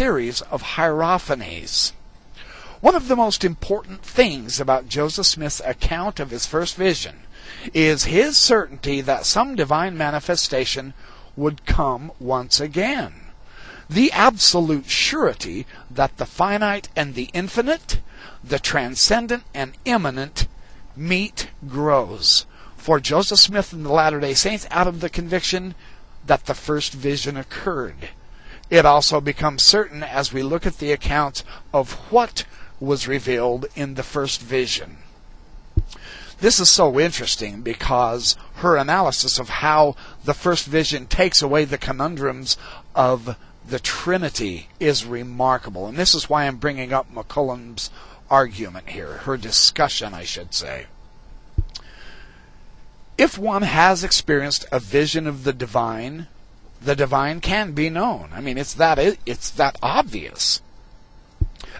series of hierophanies. One of the most important things about Joseph Smith's account of his first vision is his certainty that some divine manifestation would come once again. The absolute surety that the finite and the infinite, the transcendent and immanent, meet grows for Joseph Smith and the Latter-day Saints out of the conviction that the first vision occurred. It also becomes certain as we look at the accounts of what was revealed in the first vision. This is so interesting because her analysis of how the first vision takes away the conundrums of the Trinity is remarkable. And this is why I'm bringing up McCullum's argument here, her discussion, I should say. If one has experienced a vision of the divine can be known. I mean, it's that obvious.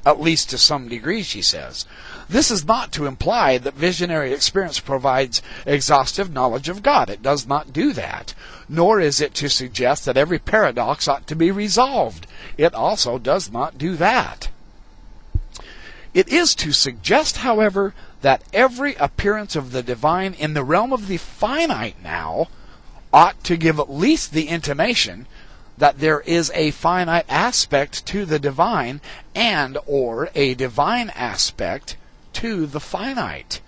At least to some degree, she says. This is not to imply that visionary experience provides exhaustive knowledge of God. It does not do that. Nor is it to suggest that every paradox ought to be resolved. It also does not do that. It is to suggest, however, that every appearance of the divine in the realm of the finite now ought to give at least the intimation that there is a finite aspect to the divine and or a divine aspect to the finite.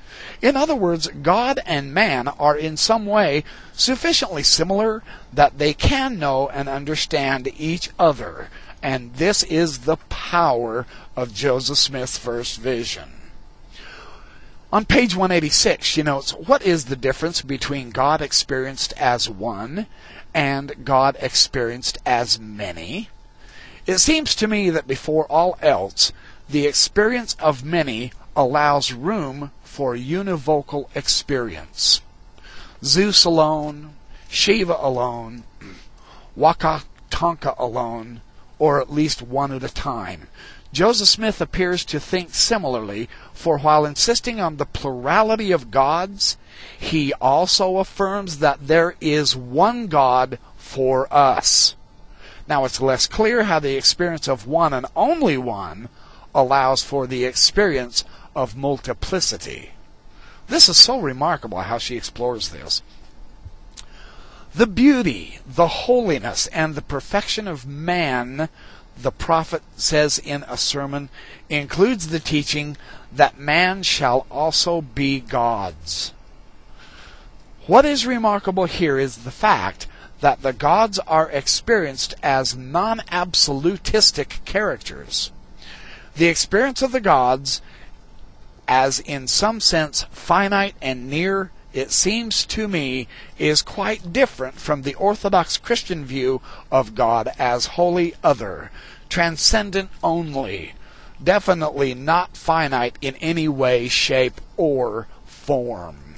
In other words, God and man are in some way sufficiently similar that they can know and understand each other. And this is the power of Joseph Smith's first vision. On page 186, she notes, what is the difference between God experienced as one and God experienced as many? It seems to me that before all else, the experience of many allows room for univocal experience. Zeus alone, Shiva alone, Wakatanka alone, or at least one at a time. Joseph Smith appears to think similarly, for while insisting on the plurality of gods, he also affirms that there is one God for us. Now it's less clear how the experience of one and only one allows for the experience of multiplicity. This is so remarkable how she explores this. The beauty, the holiness, and the perfection of man, the prophet says in a sermon, includes the teaching that man shall also be gods. What is remarkable here is the fact that the gods are experienced as non-absolutistic characters. The experience of the gods, as in some sense finite and near, it seems to me, is quite different from the Orthodox Christian view of God as wholly other, transcendent only, definitely not finite in any way, shape, or form.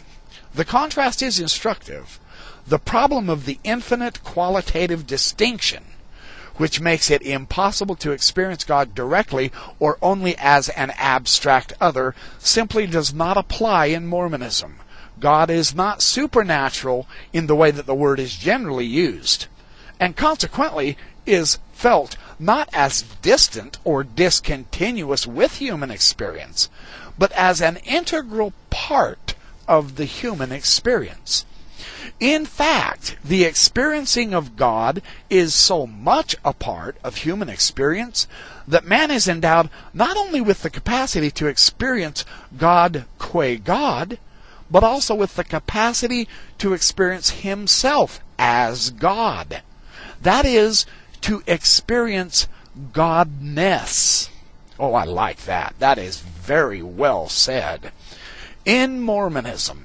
The contrast is instructive. The problem of the infinite qualitative distinction, which makes it impossible to experience God directly or only as an abstract other, simply does not apply in Mormonism. God is not supernatural in the way that the word is generally used, and consequently is felt not as distant or discontinuous with human experience, but as an integral part of the human experience. In fact, the experiencing of God is so much a part of human experience that man is endowed not only with the capacity to experience God qua God, but also with the capacity to experience himself as God. That is, to experience Godness. Oh, I like that. That is very well said. In Mormonism,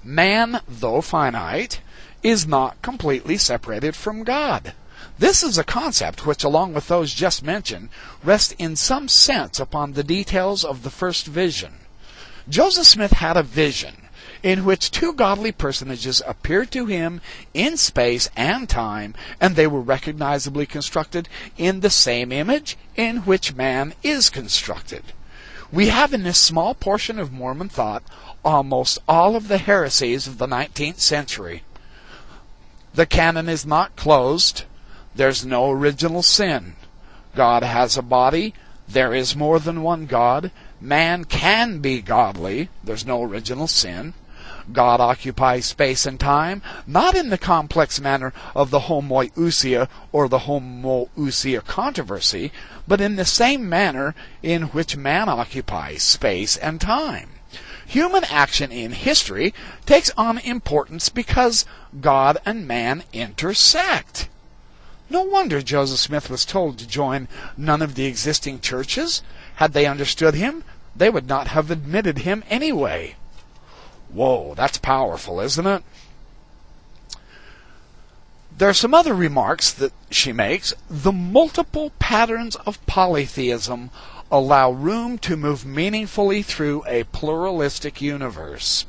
man, though finite, is not completely separated from God. This is a concept which, along with those just mentioned, rests in some sense upon the details of the first vision. Joseph Smith had a vision in which two godly personages appeared to him in space and time, and they were recognizably constructed in the same image in which man is constructed. We have in this small portion of Mormon thought almost all of the heresies of the 19th century. The canon is not closed. There's no original sin. God has a body. There is more than one God. Man can be godly. There's no original sin. God occupies space and time, not in the complex manner of the homoousia or the homoousia controversy, but in the same manner in which man occupies space and time. Human action in history takes on importance because God and man intersect. No wonder Joseph Smith was told to join none of the existing churches. Had they understood him, they would not have admitted him anyway. Whoa, that's powerful, isn't it? There are some other remarks that she makes. The multiple patterns of polytheism allow room to move meaningfully through a pluralistic universe.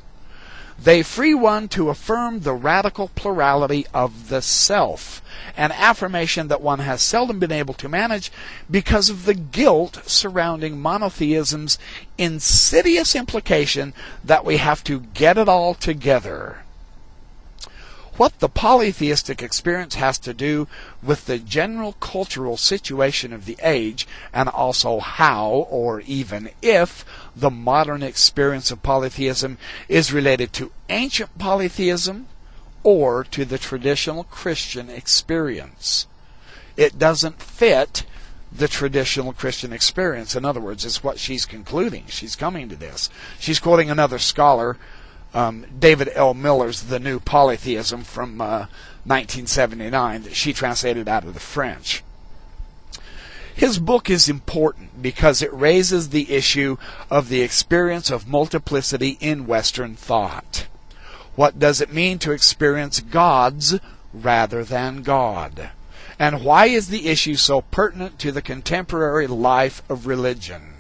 They free one to affirm the radical plurality of the self, an affirmation that one has seldom been able to manage because of the guilt surrounding monotheism's insidious implication that we have to get it all together. What the polytheistic experience has to do with the general cultural situation of the age, and also how, or even if, the modern experience of polytheism is related to ancient polytheism or to the traditional Christian experience. It doesn't fit the traditional Christian experience. In other words, is what she's concluding. She's coming to this. She's quoting another scholar, David L. Miller's The New Polytheism from 1979 that she translated out of the French. His book is important because it raises the issue of the experience of multiplicity in Western thought. What does it mean to experience gods rather than God? And why is the issue so pertinent to the contemporary life of religion?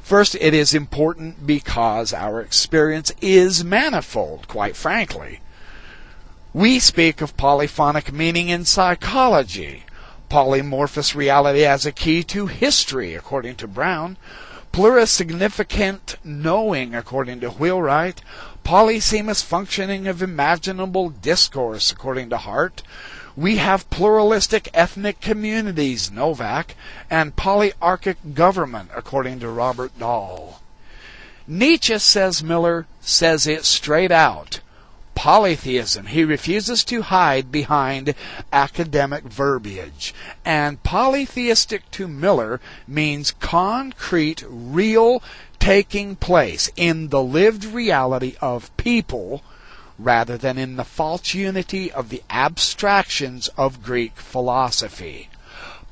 First, it is important because our experience is manifold, quite frankly. We speak of polyphonic meaning in psychology, polymorphous reality as a key to history, according to Brown, plurisignificant knowing, according to Wheelwright, polysemous functioning of imaginable discourse, according to Hart. We have pluralistic ethnic communities, Novak, and polyarchic government, according to Robert Dahl. Nietzsche, says Miller, says it straight out. Polytheism. He refuses to hide behind academic verbiage. And polytheistic to Miller means concrete, real, taking place in the lived reality of people, rather than in the false unity of the abstractions of Greek philosophy.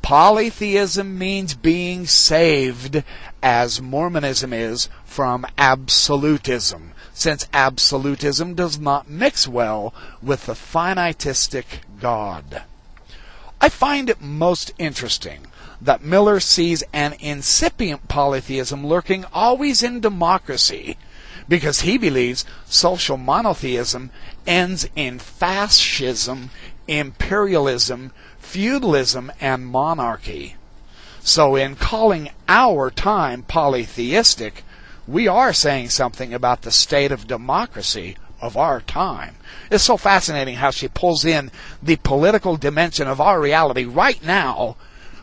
Polytheism means being saved, as Mormonism is, from absolutism, since absolutism does not mix well with the finitistic God. I find it most interesting that Miller sees an incipient polytheism lurking always in democracy, because he believes social monotheism ends in fascism, imperialism, feudalism, and monarchy. So in calling our time polytheistic, we are saying something about the state of democracy of our time. It's so fascinating how she pulls in the political dimension of our reality right now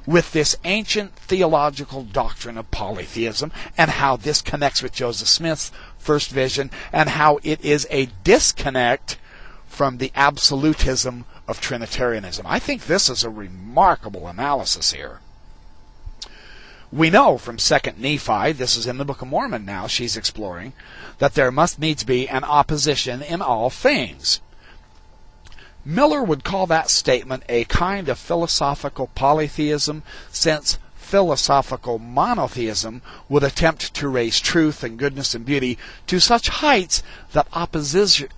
with this ancient theological doctrine of polytheism, and how this connects with Joseph Smith's first vision, and how it is a disconnect from the absolutism of Trinitarianism. I think this is a remarkable analysis here. We know from 2 Nephi, this is in the Book of Mormon now, she's exploring, that there must needs be an opposition in all things. Miller would call that statement a kind of philosophical polytheism, since philosophical monotheism would attempt to raise truth and goodness and beauty to such heights that opposition